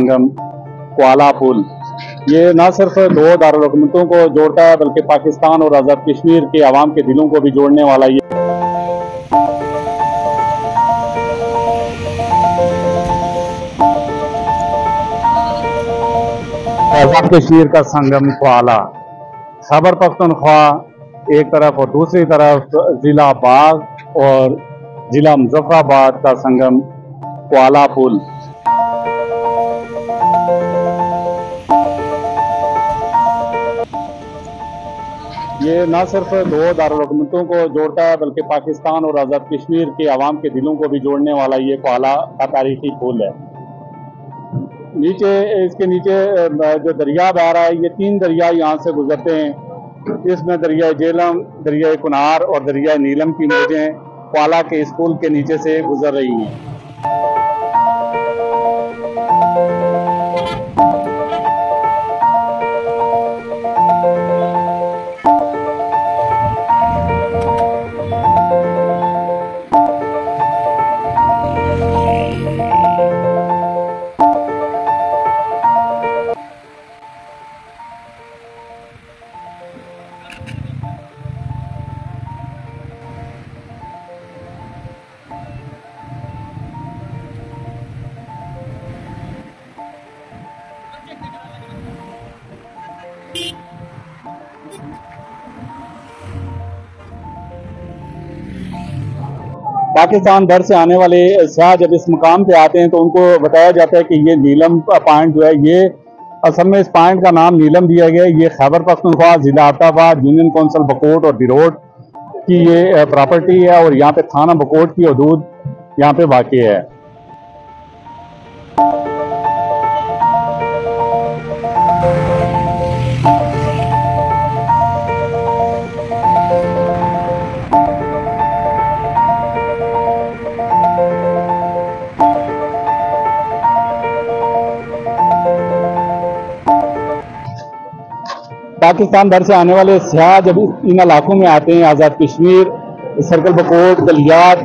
संगम koala पुल, ये न सिर्फ दो दारुल-हुकूमतों को जोड़ता है बल्कि पाकिस्तान और आज़ाद कश्मीर के अवाम के दिलों को भी जोड़ने वाला ये आज़ाद कश्मीर का संगम क्वाला। खैबर पख्तूनख्वा एक तरफ और दूसरी तरफ जिला बाग और जिला मुजफ्फराबाद का संगम क्वाला पुल। ये न सिर्फ दो दारुल-हुकूमतों को जोड़ता है बल्कि पाकिस्तान और आज़ाद कश्मीर के अवाम के दिलों को भी जोड़ने वाला ये क्वाला का तारीखी पुल है। नीचे इसके नीचे जो दरिया बह रहा है, ये 3 दरिया यहाँ से गुजरते हैं। इसमें दरिया जेलम, दरिया कुनार और दरिया नीलम की मौजें क्वाला के इस पुल के नीचे से गुजर रही हैं। पाकिस्तान भर से आने वाले सयाह जब इस मुकाम पे आते हैं तो उनको बताया जाता है कि ये नीलम पॉइंट जो है, ये असल में इस पॉइंट का नाम नीलम दिया गया है। ये खैबर पख्तूनख्वा, जिला एबटाबाद, यूनियन कौंसिल बकोट और बिरोट की ये प्रॉपर्टी है और यहाँ पे थाना बकोट की हदूद यहाँ पे वाक़ई है। पाकिस्तान भर से आने वाले सयाह जब इन इलाकों में आते हैं, आज़ाद कश्मीर, सर्कल बकोट, गलियात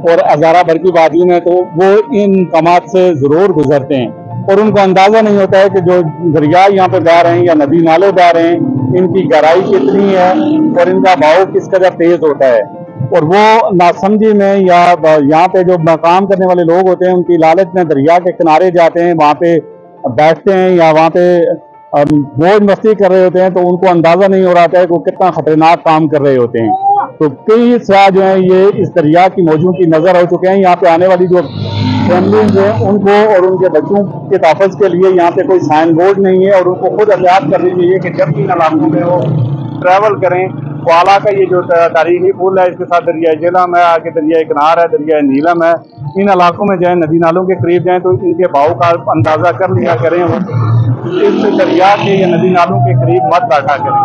और हज़ारा भर की वादी में, तो वो इन मकामात से ज़रूर गुजरते हैं और उनको अंदाज़ा नहीं होता है कि जो दरिया यहाँ पे बह रहे हैं या नदी नाले बह रहे हैं, इनकी गहराई कितनी है और इनका बहाव किस कदर तेज़ होता है। और वो नासमझी में या यहाँ पे जो काम करने वाले लोग होते हैं, उनकी लालच में दरिया के किनारे जाते हैं, वहाँ पे बैठते हैं या वहाँ पे मौज मस्ती कर रहे होते हैं, तो उनको अंदाजा नहीं हो रहा है कि वो कितना खतरनाक काम कर रहे होते हैं। तो कई सयाह जो हैं ये इस दरिया की मौजों की नजर हो चुके हैं। यहाँ पे आने वाली जो फैमिलीज हैं उनको और उनके बच्चों के तहफ़्फ़ुज़ के लिए यहाँ पे कोई साइन बोर्ड नहीं है और उनको खुद एहतियात करनी चाहिए कि जब इन इलाकों में वो ट्रैवल करें। क्वाला का ये जो तारीखी पुल है, इसके साथ दरिया जेलम है, आगे दरिया किनार है, दरिया नीलम है। इन इलाकों में जाए, नदी नालों के करीब जाएँ तो इनके बहाव का अंदाज़ा कर लिया करें। इस दरिया के या नदी नालों के करीब मत बैठा करें।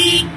Beep.